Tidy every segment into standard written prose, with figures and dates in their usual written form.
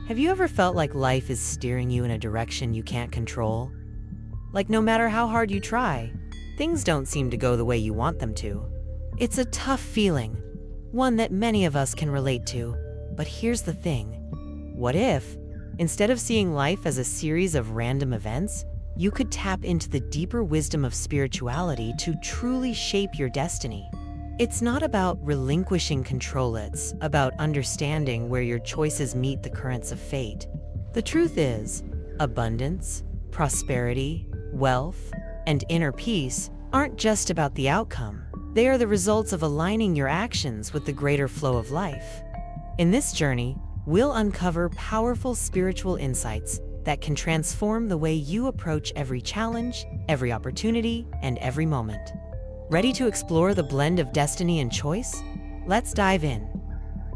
Have you ever felt like life is steering you in a direction you can't control? Like no matter how hard you try, things don't seem to go the way you want them to. It's a tough feeling, one that many of us can relate to. But here's the thing. What if, instead of seeing life as a series of random events, you could tap into the deeper wisdom of spirituality to truly shape your destiny? It's not about relinquishing control, it's about understanding where your choices meet the currents of fate. The truth is, abundance, prosperity, wealth, and inner peace aren't just about the outcome. They are the results of aligning your actions with the greater flow of life. In this journey, we'll uncover powerful spiritual insights that can transform the way you approach every challenge, every opportunity, and every moment. Ready to explore the blend of destiny and choice? Let's dive in.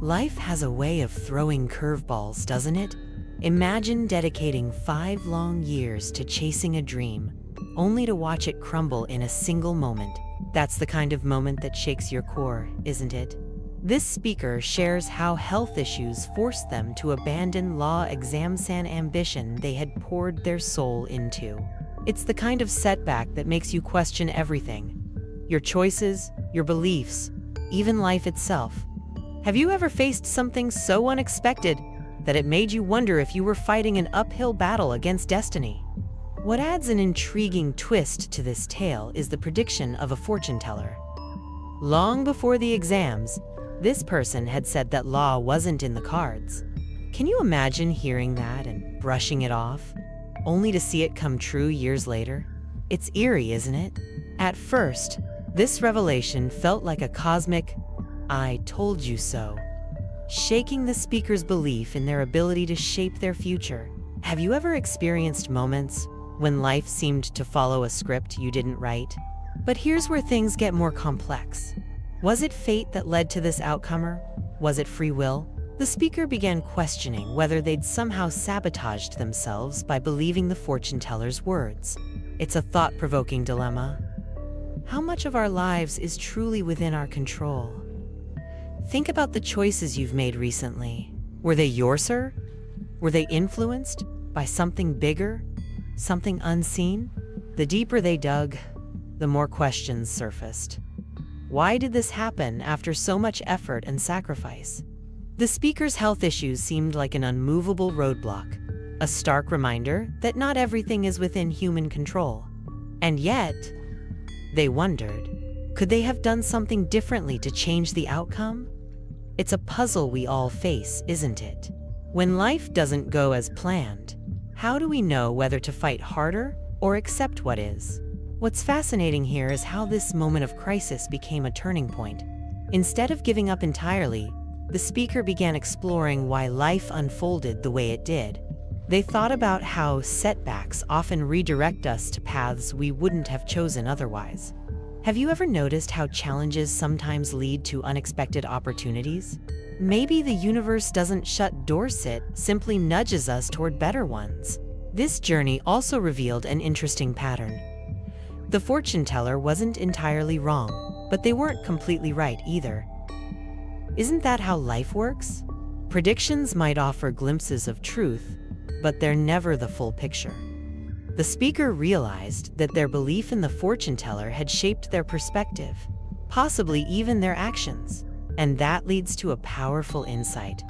Life has a way of throwing curveballs, doesn't it? Imagine dedicating 5 long years to chasing a dream, only to watch it crumble in a single moment. That's the kind of moment that shakes your core, isn't it? This speaker shares how health issues forced them to abandon law exams and ambition they had poured their soul into. It's the kind of setback that makes you question everything. Your choices, your beliefs, even life itself. Have you ever faced something so unexpected that it made you wonder if you were fighting an uphill battle against destiny? What adds an intriguing twist to this tale is the prediction of a fortune teller. Long before the exams, this person had said that law wasn't in the cards. Can you imagine hearing that and brushing it off, only to see it come true years later? It's eerie, isn't it? At first, this revelation felt like a cosmic, "I told you so," shaking the speaker's belief in their ability to shape their future. Have you ever experienced moments when life seemed to follow a script you didn't write? But here's where things get more complex. Was it fate that led to this outcome, or was it free will? The speaker began questioning whether they'd somehow sabotaged themselves by believing the fortune teller's words. It's a thought-provoking dilemma. How much of our lives is truly within our control? Think about the choices you've made recently. Were they yours, sir? Were they influenced by something bigger, something unseen? The deeper they dug, the more questions surfaced. Why did this happen after so much effort and sacrifice? The speaker's health issues seemed like an unmovable roadblock, a stark reminder that not everything is within human control. And yet, they wondered, could they have done something differently to change the outcome? It's a puzzle we all face, isn't it? When life doesn't go as planned, how do we know whether to fight harder or accept what is? What's fascinating here is how this moment of crisis became a turning point. Instead of giving up entirely, the speaker began exploring why life unfolded the way it did. They thought about how setbacks often redirect us to paths we wouldn't have chosen otherwise. Have you ever noticed how challenges sometimes lead to unexpected opportunities? Maybe the universe doesn't shut doors, it simply nudges us toward better ones. This journey also revealed an interesting pattern. The fortune teller wasn't entirely wrong, but they weren't completely right either. Isn't that how life works? Predictions might offer glimpses of truth, but they're never the full picture. The speaker realized that their belief in the fortune teller had shaped their perspective, possibly even their actions. And that leads to a powerful insight.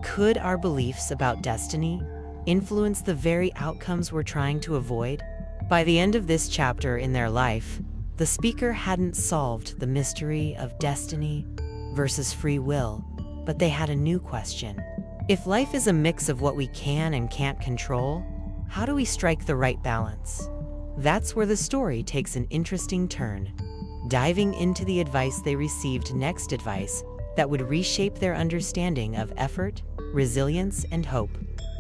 Could our beliefs about destiny influence the very outcomes we're trying to avoid? By the end of this chapter in their life, the speaker hadn't solved the mystery of destiny versus free will, but they had a new question. If life is a mix of what we can and can't control, how do we strike the right balance? That's where the story takes an interesting turn, diving into the advice they received next, advice that would reshape their understanding of effort, resilience, and hope.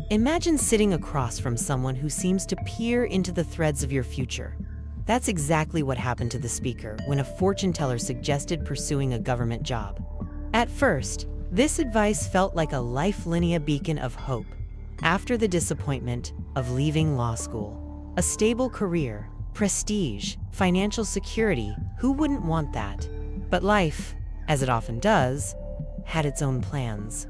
Imagine sitting across from someone who seems to peer into the threads of your future. That's exactly what happened to the speaker when a fortune teller suggested pursuing a government job. At first, this advice felt like a lifeline beacon of hope. After the disappointment of leaving law school, a stable career, prestige, financial security, who wouldn't want that? But life, as it often does, had its own plans.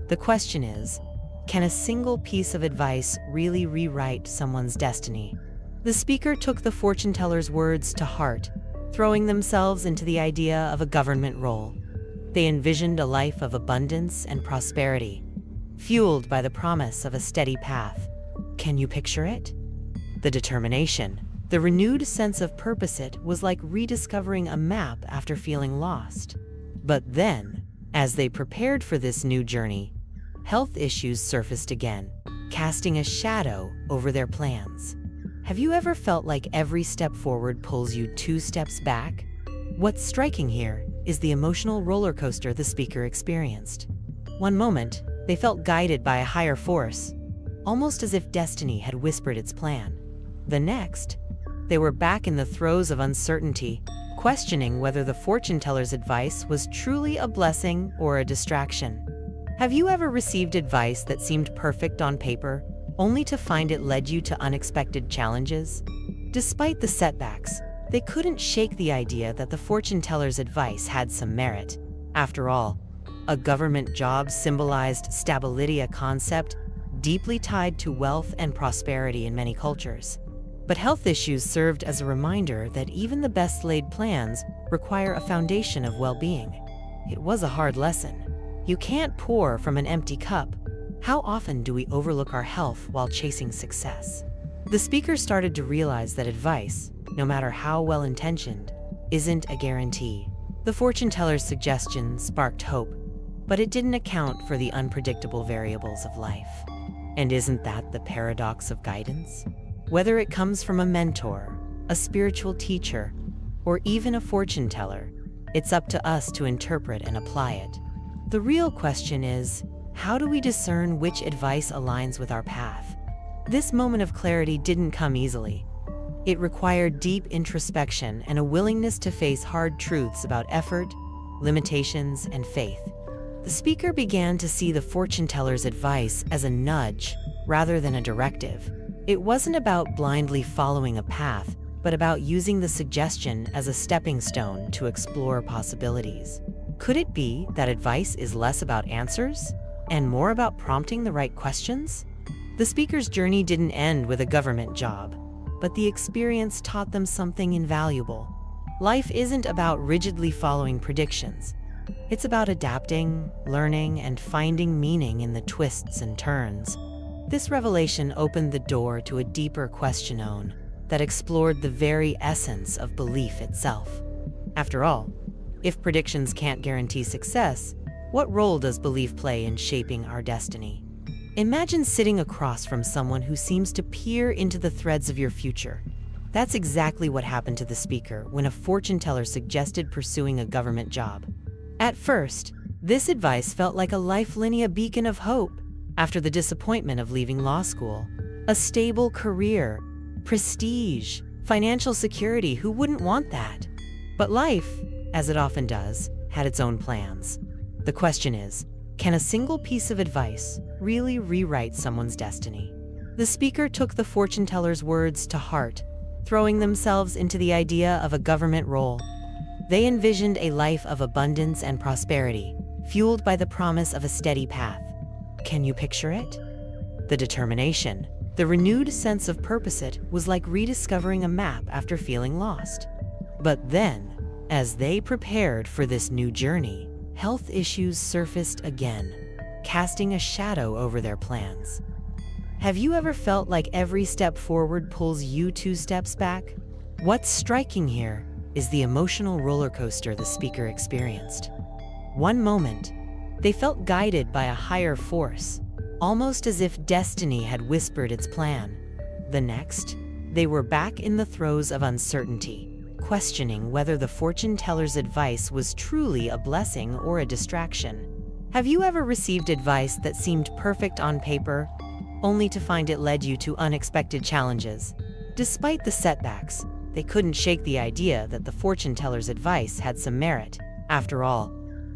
The question is, Can a single piece of advice really rewrite someone's destiny? The speaker took the fortune teller's words to heart, throwing themselves into the idea of a government role. They envisioned a life of abundance and prosperity, fueled by the promise of a steady path. Can you picture it? The determination, the renewed sense of purpose, it was like rediscovering a map after feeling lost. But then, as they prepared for this new journey, health issues surfaced again, casting a shadow over their plans. Have you ever felt like every step forward pulls you 2 steps back? What's striking here is the emotional roller coaster the speaker experienced. One moment, they felt guided by a higher force, almost as if destiny had whispered its plan. The next, they were back in the throes of uncertainty, questioning whether the fortune teller's advice was truly a blessing or a distraction. Have you ever received advice that seemed perfect on paper, only to find it led you to unexpected challenges? Despite the setbacks, they couldn't shake the idea that the fortune teller's advice had some merit. After all, a government job symbolized stability, a concept deeply tied to wealth and prosperity in many cultures. But health issues served as a reminder that even the best-laid plans require a foundation of well-being. It was a hard lesson. You can't pour from an empty cup. How often do we overlook our health while chasing success? The speaker started to realize that advice, no matter how well-intentioned, isn't a guarantee. The fortune teller's suggestion sparked hope, but it didn't account for the unpredictable variables of life. And isn't that the paradox of guidance? Whether it comes from a mentor, a spiritual teacher, or even a fortune teller, it's up to us to interpret and apply it. The real question is, how do we discern which advice aligns with our path? This moment of clarity didn't come easily. It required deep introspection and a willingness to face hard truths about effort, limitations, and faith. The speaker began to see the fortune teller's advice as a nudge rather than a directive. It wasn't about blindly following a path, but about using the suggestion as a stepping stone to explore possibilities. Could it be that advice is less about answers and more about prompting the right questions? The speaker's journey didn't end with a government job, but the experience taught them something invaluable. Life isn't about rigidly following predictions. It's about adapting, learning, and finding meaning in the twists and turns. This revelation opened the door to a deeper question that explored the very essence of belief itself. After all, if predictions can't guarantee success, what role does belief play in shaping our destiny? Imagine sitting across from someone who seems to peer into the threads of your future. That's exactly what happened to the speaker when a fortune teller suggested pursuing a government job. At first, this advice felt like a lifeline, a beacon of hope. After the disappointment of leaving law school, a stable career, prestige, financial security, who wouldn't want that? But life, as it often does, had its own plans. The question is, can a single piece of advice really rewrite someone's destiny? The speaker took the fortune teller's words to heart, throwing themselves into the idea of a government role. They envisioned a life of abundance and prosperity, fueled by the promise of a steady path. Can you picture it? The determination, the renewed sense of purpose, it was like rediscovering a map after feeling lost. But then, as they prepared for this new journey, health issues surfaced again, casting a shadow over their plans. Have you ever felt like every step forward pulls you 2 steps back? What's striking here is the emotional roller coaster the speaker experienced. One moment, they felt guided by a higher force, almost as if destiny had whispered its plan. The next, they were back in the throes of uncertainty, questioning whether the fortune teller's advice was truly a blessing or a distraction. Have you ever received advice that seemed perfect on paper, only to find it led you to unexpected challenges? Despite the setbacks, they couldn't shake the idea that the fortune teller's advice had some merit. After all,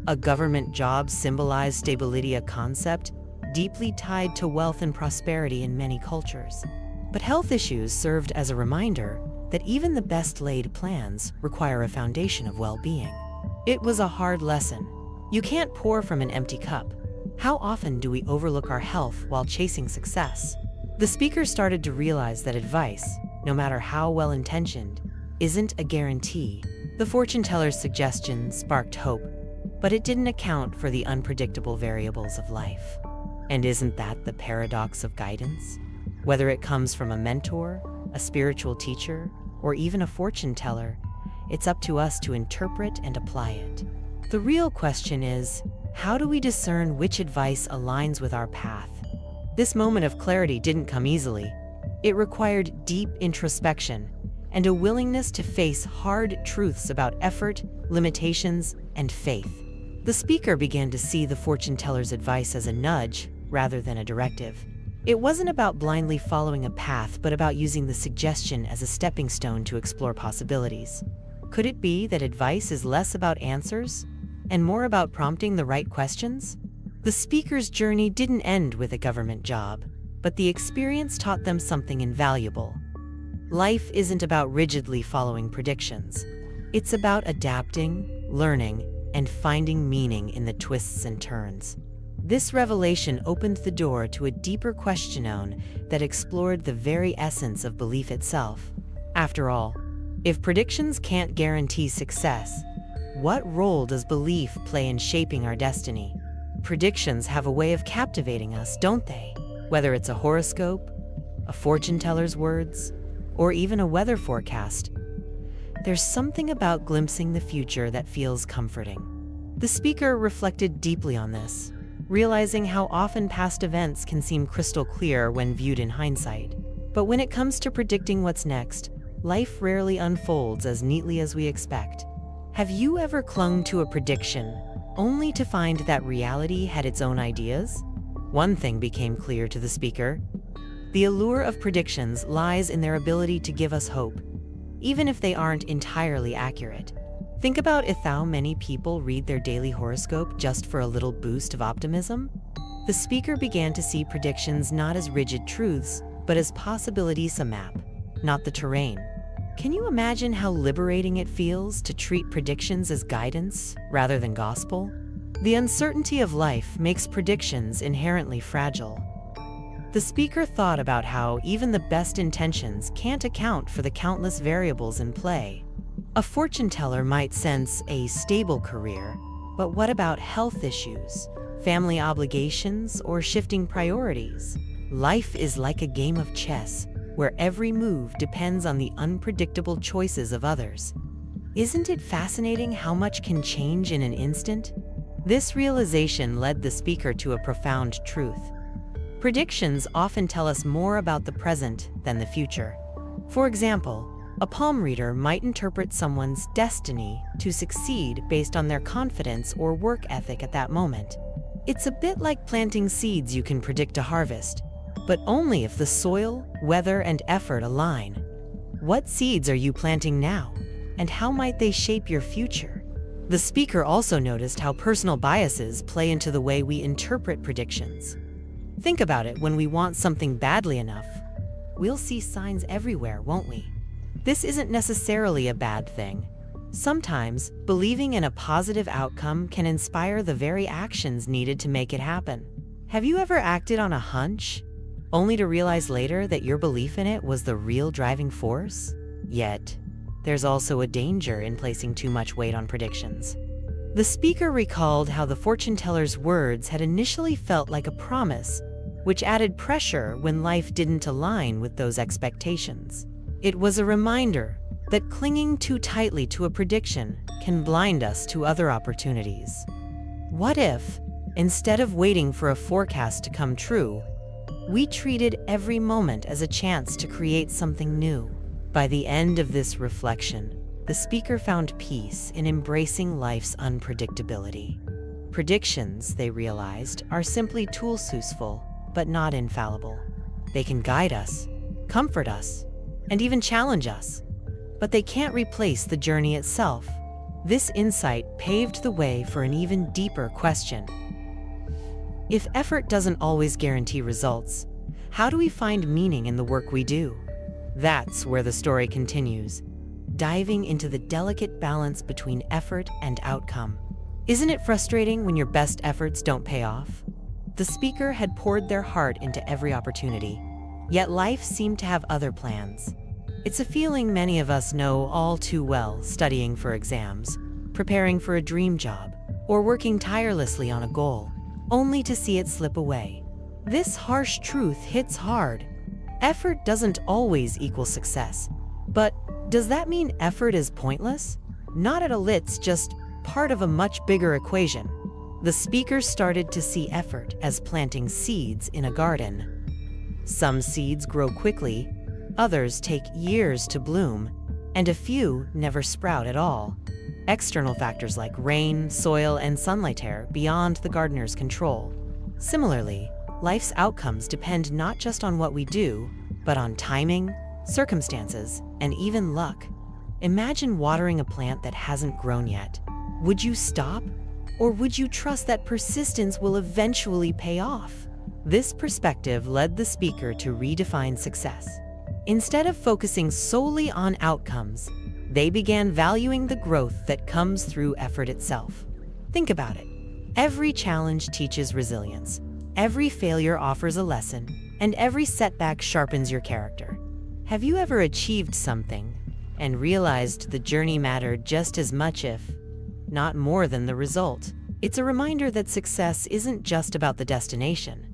a government job symbolized stability, a concept deeply tied to wealth and prosperity in many cultures. But health issues served as a reminder that even the best-laid plans require a foundation of well-being. It was a hard lesson. You can't pour from an empty cup. How often do we overlook our health while chasing success? The speaker started to realize that advice, no matter how well-intentioned, isn't a guarantee. The fortune teller's suggestion sparked hope, but it didn't account for the unpredictable variables of life. And isn't that the paradox of guidance? Whether it comes from a mentor, a spiritual teacher, or even a fortune teller, it's up to us to interpret and apply it. The real question is, how do we discern which advice aligns with our path? This moment of clarity didn't come easily. It required deep introspection and a willingness to face hard truths about effort, limitations, and faith. The speaker began to see the fortune teller's advice as a nudge rather than a directive. It wasn't about blindly following a path, but about using the suggestion as a stepping stone to explore possibilities. Could it be that advice is less about answers and more about prompting the right questions? The speaker's journey didn't end with a government job, but the experience taught them something invaluable. Life isn't about rigidly following predictions. It's about adapting, learning, and finding meaning in the twists and turns. This revelation opened the door to a deeper question that explored the very essence of belief itself. After all, if predictions can't guarantee success, what role does belief play in shaping our destiny? Predictions have a way of captivating us, don't they? Whether it's a horoscope, a fortune teller's words, or even a weather forecast, there's something about glimpsing the future that feels comforting. The speaker reflected deeply on this, realizing how often past events can seem crystal clear when viewed in hindsight. But when it comes to predicting what's next, life rarely unfolds as neatly as we expect. Have you ever clung to a prediction only to find that reality had its own ideas? One thing became clear to the speaker. The allure of predictions lies in their ability to give us hope, even if they aren't entirely accurate. Think about how many people read their daily horoscope just for a little boost of optimism. The speaker began to see predictions not as rigid truths, but as possibilities, a map, not the terrain. Can you imagine how liberating it feels to treat predictions as guidance rather than gospel? The uncertainty of life makes predictions inherently fragile. The speaker thought about how even the best intentions can't account for the countless variables in play. A fortune teller might sense a stable career, but what about health issues, family obligations, or shifting priorities? Life is like a game of chess, where every move depends on the unpredictable choices of others. Isn't it fascinating how much can change in an instant? This realization led the speaker to a profound truth. Predictions often tell us more about the present than the future. For example, a palm reader might interpret someone's destiny to succeed based on their confidence or work ethic at that moment. It's a bit like planting seeds. You can predict a harvest, but only if the soil, weather, and effort align. What seeds are you planting now, and how might they shape your future? The speaker also noticed how personal biases play into the way we interpret predictions. Think about it. When we want something badly enough, we'll see signs everywhere, won't we? This isn't necessarily a bad thing. Sometimes, believing in a positive outcome can inspire the very actions needed to make it happen. Have you ever acted on a hunch, only to realize later that your belief in it was the real driving force? Yet, there's also a danger in placing too much weight on predictions. The speaker recalled how the fortune teller's words had initially felt like a promise, which added pressure when life didn't align with those expectations. It was a reminder that clinging too tightly to a prediction can blind us to other opportunities. What if, instead of waiting for a forecast to come true, we treated every moment as a chance to create something new? By the end of this reflection, the speaker found peace in embracing life's unpredictability. Predictions, they realized, are simply tools, useful, but not infallible. They can guide us, comfort us, and even challenge us, but they can't replace the journey itself. This insight paved the way for an even deeper question. If effort doesn't always guarantee results, how do we find meaning in the work we do? That's where the story continues, diving into the delicate balance between effort and outcome. Isn't it frustrating when your best efforts don't pay off? The speaker had poured their heart into every opportunity, yet life seemed to have other plans. It's a feeling many of us know all too well, studying for exams, preparing for a dream job, or working tirelessly on a goal, only to see it slip away. This harsh truth hits hard. Effort doesn't always equal success. But does that mean effort is pointless? Not at all, it's just part of a much bigger equation. The speaker started to see effort as planting seeds in a garden. Some seeds grow quickly, others take years to bloom, and a few never sprout at all. External factors like rain, soil, and sunlight are beyond the gardener's control. Similarly, life's outcomes depend not just on what we do, but on timing, circumstances, and even luck. Imagine watering a plant that hasn't grown yet. Would you stop? Or would you trust that persistence will eventually pay off? This perspective led the speaker to redefine success. Instead of focusing solely on outcomes, they began valuing the growth that comes through effort itself. Think about it. Every challenge teaches resilience. Every failure offers a lesson, and every setback sharpens your character. Have you ever achieved something and realized the journey mattered just as much, if not more, than the result? It's a reminder that success isn't just about the destination.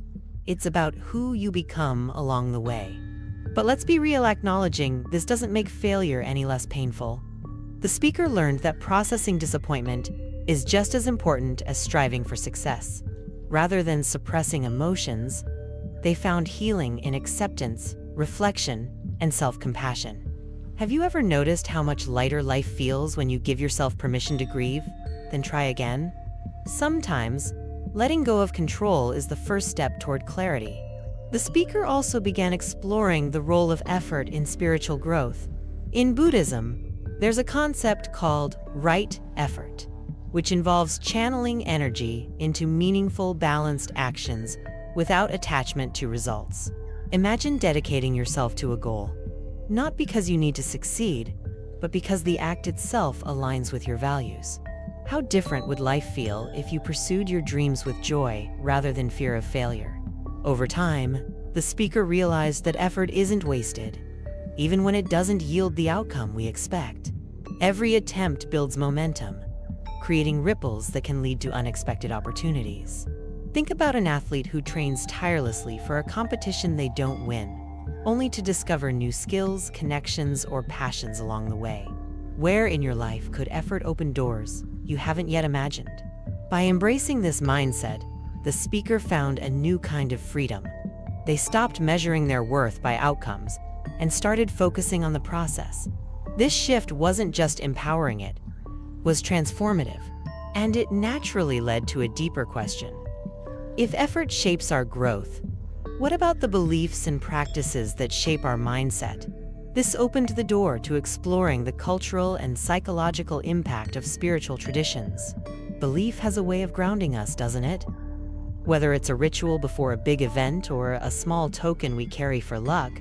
It's about who you become along the way. But let's be real, acknowledging this doesn't make failure any less painful. The speaker learned that processing disappointment is just as important as striving for success. Rather than suppressing emotions, they found healing in acceptance, reflection, and self-compassion. Have you ever noticed how much lighter life feels when you give yourself permission to grieve, then try again? Sometimes, letting go of control is the first step toward clarity. The speaker also began exploring the role of effort in spiritual growth. In Buddhism, there's a concept called right effort, which involves channeling energy into meaningful, balanced actions without attachment to results. Imagine dedicating yourself to a goal, not because you need to succeed, but because the act itself aligns with your values. How different would life feel if you pursued your dreams with joy rather than fear of failure? Over time, the speaker realized that effort isn't wasted, even when it doesn't yield the outcome we expect. Every attempt builds momentum, creating ripples that can lead to unexpected opportunities. Think about an athlete who trains tirelessly for a competition they don't win, only to discover new skills, connections, or passions along the way. Where in your life could effort open doors you haven't yet imagined? By embracing this mindset, the speaker found a new kind of freedom. They stopped measuring their worth by outcomes and started focusing on the process. This shift wasn't just empowering, it was transformative, and it naturally led to a deeper question. If effort shapes our growth, what about the beliefs and practices that shape our mindset? This opened the door to exploring the cultural and psychological impact of spiritual traditions. Belief has a way of grounding us, doesn't it? Whether it's a ritual before a big event or a small token we carry for luck,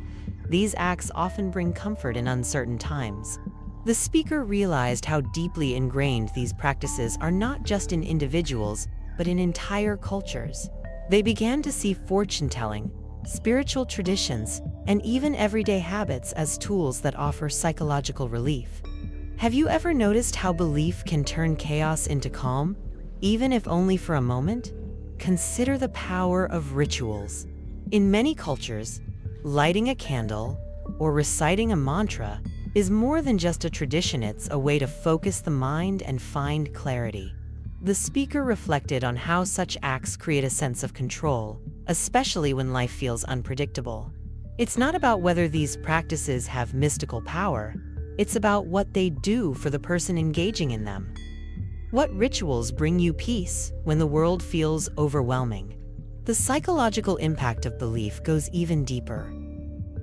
these acts often bring comfort in uncertain times. The speaker realized how deeply ingrained these practices are, not just in individuals, but in entire cultures. They began to see fortune-telling, spiritual traditions, and even everyday habits as tools that offer psychological relief. Have you ever noticed how belief can turn chaos into calm, even if only for a moment? Consider the power of rituals. In many cultures, lighting a candle or reciting a mantra is more than just a tradition. It's a way to focus the mind and find clarity. The speaker reflected on how such acts create a sense of control, especially when life feels unpredictable. It's not about whether these practices have mystical power, it's about what they do for the person engaging in them. What rituals bring you peace when the world feels overwhelming? The psychological impact of belief goes even deeper.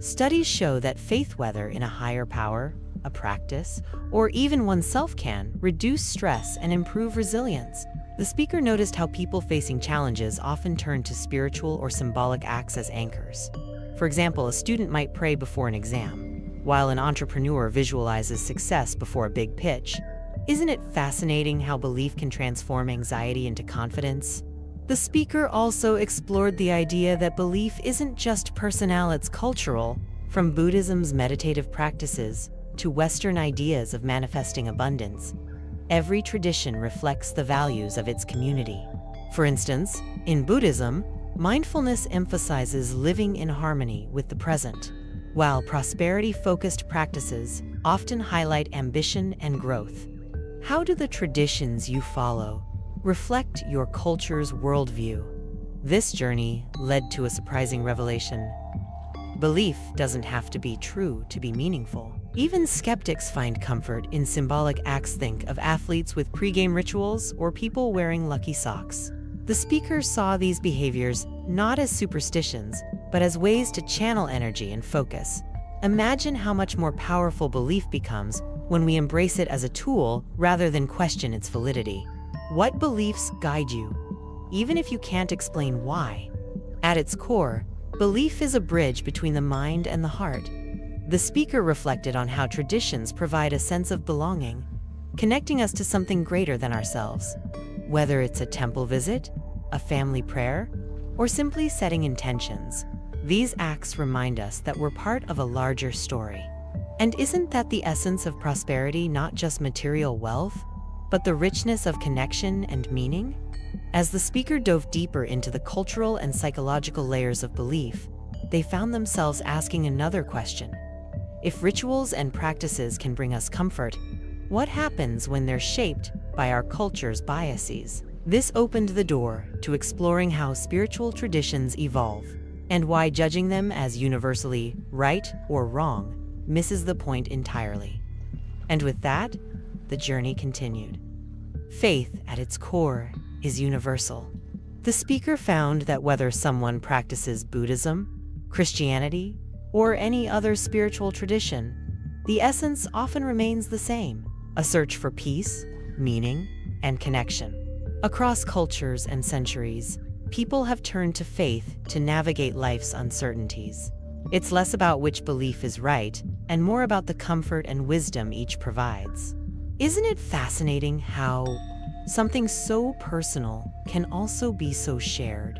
Studies show that faith, whether in a higher power, a practice, or even oneself, can reduce stress and improve resilience. The speaker noticed how people facing challenges often turn to spiritual or symbolic acts as anchors. For example, a student might pray before an exam, while an entrepreneur visualizes success before a big pitch. Isn't it fascinating how belief can transform anxiety into confidence? The speaker also explored the idea that belief isn't just personal, it's cultural, from Buddhism's meditative practices to Western ideas of manifesting abundance. Every tradition reflects the values of its community. For instance, in Buddhism, mindfulness emphasizes living in harmony with the present, while prosperity-focused practices often highlight ambition and growth. How do the traditions you follow reflect your culture's worldview? This journey led to a surprising revelation. Belief doesn't have to be true to be meaningful. Even skeptics find comfort in symbolic acts. Think of athletes with pre-game rituals or people wearing lucky socks. The speaker saw these behaviors not as superstitions, but as ways to channel energy and focus. Imagine how much more powerful belief becomes when we embrace it as a tool rather than question its validity. What beliefs guide you, even if you can't explain why? At its core, belief is a bridge between the mind and the heart. The speaker reflected on how traditions provide a sense of belonging, connecting us to something greater than ourselves. Whether it's a temple visit, a family prayer, or simply setting intentions, these acts remind us that we're part of a larger story. And isn't that the essence of prosperity, not just material wealth, but the richness of connection and meaning? As the speaker dove deeper into the cultural and psychological layers of belief, they found themselves asking another question. If rituals and practices can bring us comfort, what happens when they're shaped by our culture's biases? This opened the door to exploring how spiritual traditions evolve and why judging them as universally right or wrong misses the point entirely. And with that, the journey continued. Faith, at its core, is universal. The speaker found that whether someone practices Buddhism, Christianity, or any other spiritual tradition, the essence often remains the same: a search for peace, meaning, and connection. Across cultures and centuries, people have turned to faith to navigate life's uncertainties. It's less about which belief is right and more about the comfort and wisdom each provides. Isn't it fascinating how something so personal can also be so shared?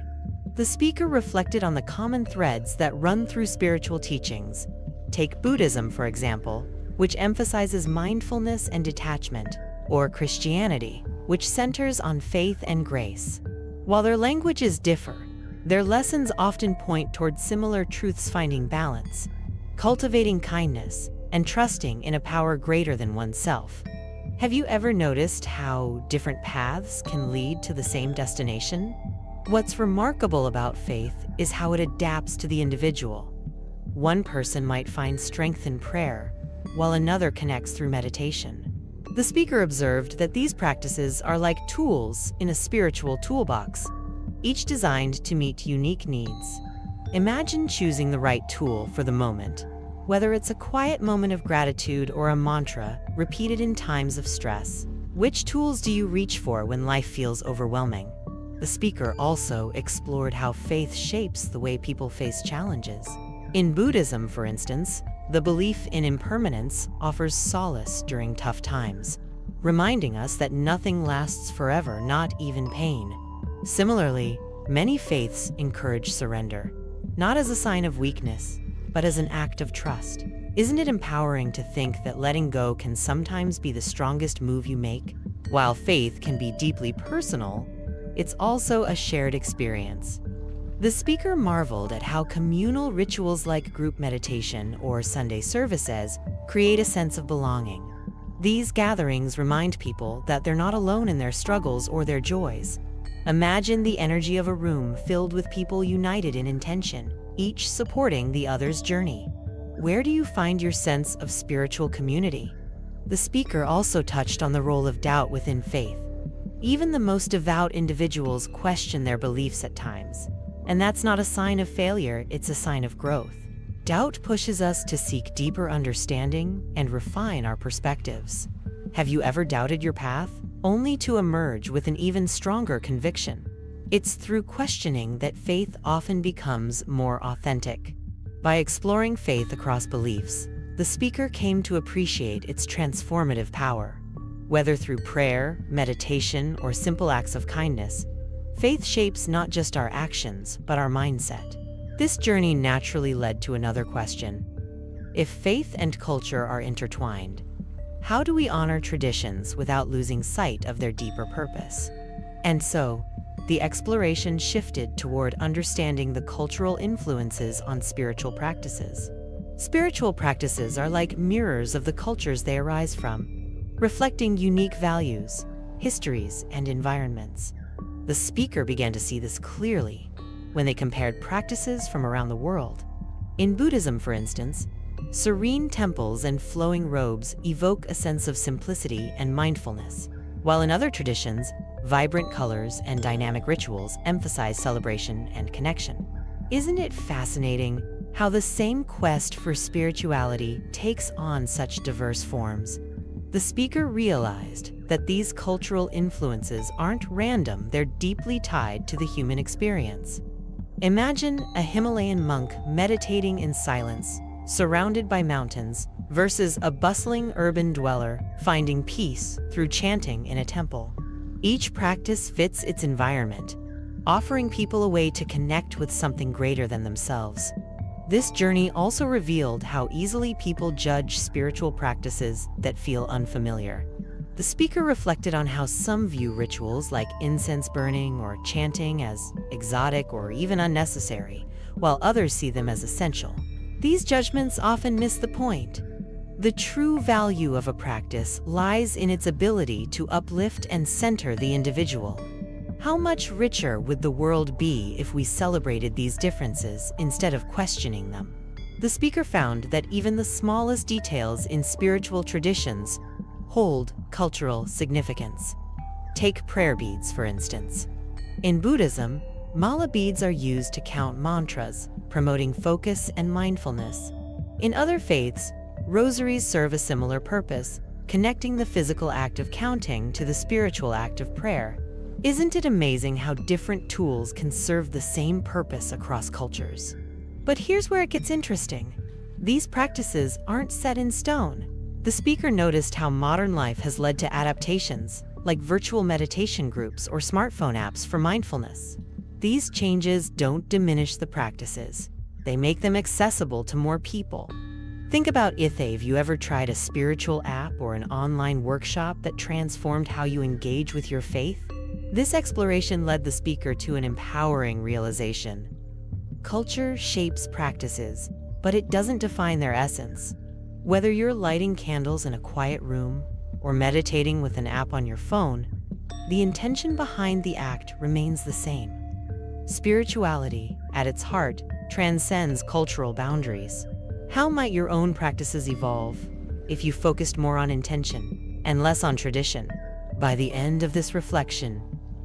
The speaker reflected on the common threads that run through spiritual teachings. Take Buddhism, for example, which emphasizes mindfulness and detachment, or Christianity, which centers on faith and grace. While their languages differ, their lessons often point towards similar truths: finding balance, cultivating kindness, and trusting in a power greater than oneself. Have you ever noticed how different paths can lead to the same destination? What's remarkable about faith is how it adapts to the individual. One person might find strength in prayer, while another connects through meditation. The speaker observed that these practices are like tools in a spiritual toolbox, each designed to meet unique needs. Imagine choosing the right tool for the moment, whether it's a quiet moment of gratitude or a mantra repeated in times of stress. Which tools do you reach for when life feels overwhelming? The speaker also explored how faith shapes the way people face challenges. In Buddhism, for instance, the belief in impermanence offers solace during tough times, reminding us that nothing lasts forever, not even pain. Similarly, many faiths encourage surrender, not as a sign of weakness, but as an act of trust. Isn't it empowering to think that letting go can sometimes be the strongest move you make? While faith can be deeply personal, it's also a shared experience. The speaker marveled at how communal rituals like group meditation or Sunday services create a sense of belonging. These gatherings remind people that they're not alone in their struggles or their joys. Imagine the energy of a room filled with people united in intention, each supporting the other's journey. Where do you find your sense of spiritual community? The speaker also touched on the role of doubt within faith. Even the most devout individuals question their beliefs at times. And that's not a sign of failure, it's a sign of growth. Doubt pushes us to seek deeper understanding and refine our perspectives. Have you ever doubted your path, only to emerge with an even stronger conviction? It's through questioning that faith often becomes more authentic. By exploring faith across beliefs, the speaker came to appreciate its transformative power. Whether through prayer, meditation, or simple acts of kindness, Faith shapes not just our actions, but our mindset. This journey naturally led to another question. If faith and culture are intertwined, how do we honor traditions without losing sight of their deeper purpose? And so, the exploration shifted toward understanding the cultural influences on spiritual practices. Spiritual practices are like mirrors of the cultures they arise from, reflecting unique values, histories, and environments. The speaker began to see this clearly when they compared practices from around the world. In Buddhism, for instance, serene temples and flowing robes evoke a sense of simplicity and mindfulness, while in other traditions, vibrant colors and dynamic rituals emphasize celebration and connection. Isn't it fascinating how the same quest for spirituality takes on such diverse forms? The speaker realized that these cultural influences aren't random, they're deeply tied to the human experience. Imagine a Himalayan monk meditating in silence, surrounded by mountains, versus a bustling urban dweller finding peace through chanting in a temple. Each practice fits its environment, offering people a way to connect with something greater than themselves. This journey also revealed how easily people judge spiritual practices that feel unfamiliar. The speaker reflected on how some view rituals like incense burning or chanting as exotic or even unnecessary, while others see them as essential. These judgments often miss the point. The true value of a practice lies in its ability to uplift and center the individual. How much richer would the world be if we celebrated these differences instead of questioning them? The speaker found that even the smallest details in spiritual traditions hold cultural significance. Take prayer beads, for instance. In Buddhism, mala beads are used to count mantras, promoting focus and mindfulness. In other faiths, rosaries serve a similar purpose, connecting the physical act of counting to the spiritual act of prayer. Isn't it amazing how different tools can serve the same purpose across cultures? But here's where it gets interesting. These practices aren't set in stone. The speaker noticed how modern life has led to adaptations, like virtual meditation groups or smartphone apps for mindfulness. These changes don't diminish the practices. They make them accessible to more people. Think about Have you ever tried a spiritual app or an online workshop that transformed how you engage with your faith? This exploration led the speaker to an empowering realization. Culture shapes practices, but it doesn't define their essence. Whether you're lighting candles in a quiet room or meditating with an app on your phone, the intention behind the act remains the same. Spirituality, at its heart, transcends cultural boundaries. How might your own practices evolve if you focused more on intention and less on tradition? By the end of this reflection,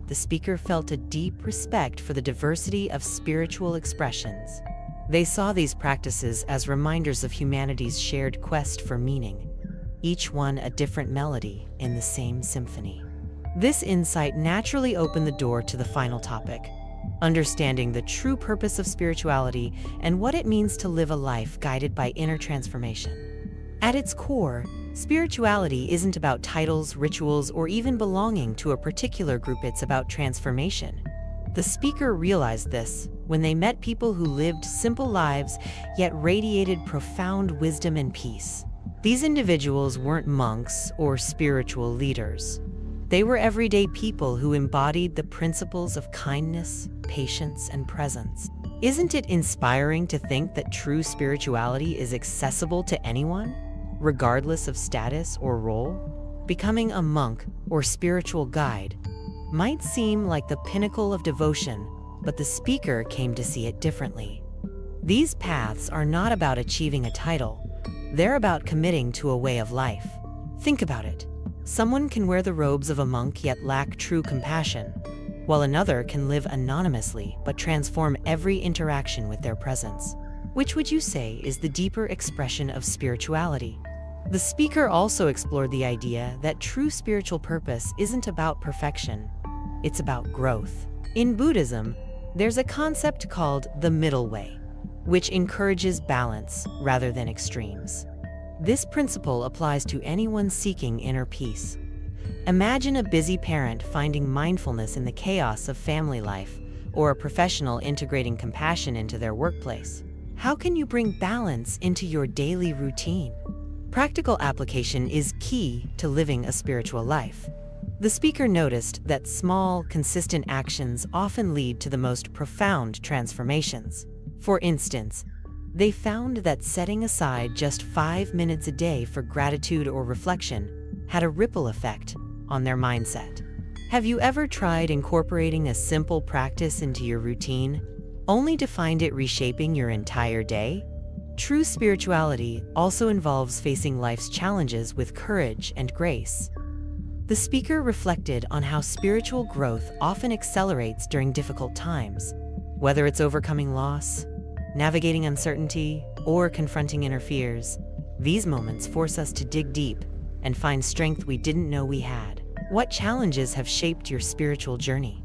the speaker felt a deep respect for the diversity of spiritual expressions. They saw these practices as reminders of humanity's shared quest for meaning, each one a different melody in the same symphony. This insight naturally opened the door to the final topic, understanding the true purpose of spirituality and what it means to live a life guided by inner transformation. At its core, spirituality isn't about titles, rituals, or even belonging to a particular group. It's about transformation. The speaker realized this when they met people who lived simple lives yet radiated profound wisdom and peace. These individuals weren't monks or spiritual leaders. They were everyday people who embodied the principles of kindness, patience, and presence. Isn't it inspiring to think that true spirituality is accessible to anyone, regardless of status or role? Becoming a monk or spiritual guide might seem like the pinnacle of devotion, but the speaker came to see it differently. These paths are not about achieving a title. They're about committing to a way of life. Think about it. Someone can wear the robes of a monk yet lack true compassion, while another can live anonymously but transform every interaction with their presence. Which would you say is the deeper expression of spirituality? The speaker also explored the idea that true spiritual purpose isn't about perfection, it's about growth. In Buddhism, there's a concept called the middle way, which encourages balance rather than extremes. This principle applies to anyone seeking inner peace. Imagine a busy parent finding mindfulness in the chaos of family life, or a professional integrating compassion into their workplace. How can you bring balance into your daily routine? Practical application is key to living a spiritual life. The speaker noticed that small, consistent actions often lead to the most profound transformations. For instance, they found that setting aside just 5 minutes a day for gratitude or reflection had a ripple effect on their mindset. Have you ever tried incorporating a simple practice into your routine, only to find it reshaping your entire day? True spirituality also involves facing life's challenges with courage and grace. The speaker reflected on how spiritual growth often accelerates during difficult times. Whether it's overcoming loss, navigating uncertainty, or confronting inner fears, these moments force us to dig deep and find strength we didn't know we had. What challenges have shaped your spiritual journey?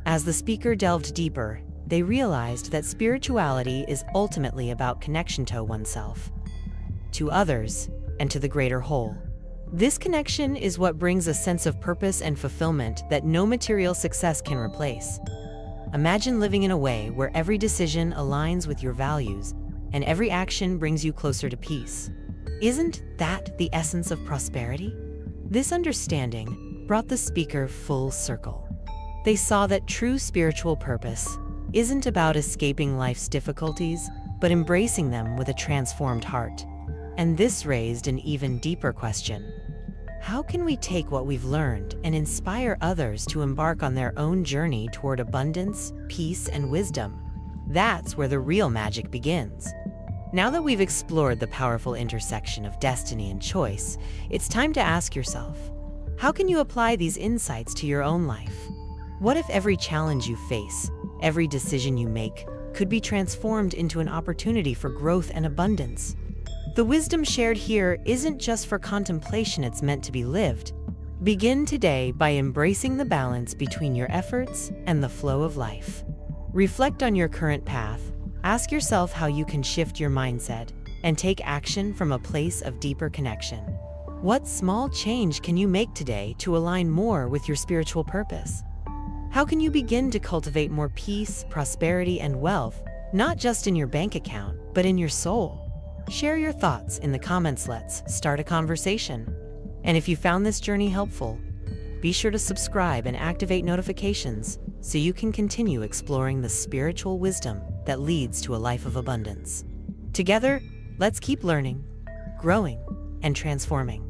As the speaker delved deeper, they realized that spirituality is ultimately about connection to oneself, to others, and to the greater whole. This connection is what brings a sense of purpose and fulfillment that no material success can replace. Imagine living in a way where every decision aligns with your values and every action brings you closer to peace. Isn't that the essence of prosperity? This understanding brought the speaker full circle. They saw that true spiritual purpose isn't about escaping life's difficulties, but embracing them with a transformed heart. And this raised an even deeper question. How can we take what we've learned and inspire others to embark on their own journey toward abundance, peace, and wisdom? That's where the real magic begins. Now that we've explored the powerful intersection of destiny and choice, it's time to ask yourself, how can you apply these insights to your own life? What if every challenge you face, every decision you make, could be transformed into an opportunity for growth and abundance? The wisdom shared here isn't just for contemplation, it's meant to be lived. Begin today by embracing the balance between your efforts and the flow of life. Reflect on your current path, ask yourself how you can shift your mindset, and take action from a place of deeper connection. What small change can you make today to align more with your spiritual purpose? How can you begin to cultivate more peace, prosperity, and wealth, not just in your bank account, but in your soul? Share your thoughts in the comments. Let's start a conversation. And if you found this journey helpful, be sure to subscribe and activate notifications so you can continue exploring the spiritual wisdom that leads to a life of abundance. Together, let's keep learning, growing, and transforming.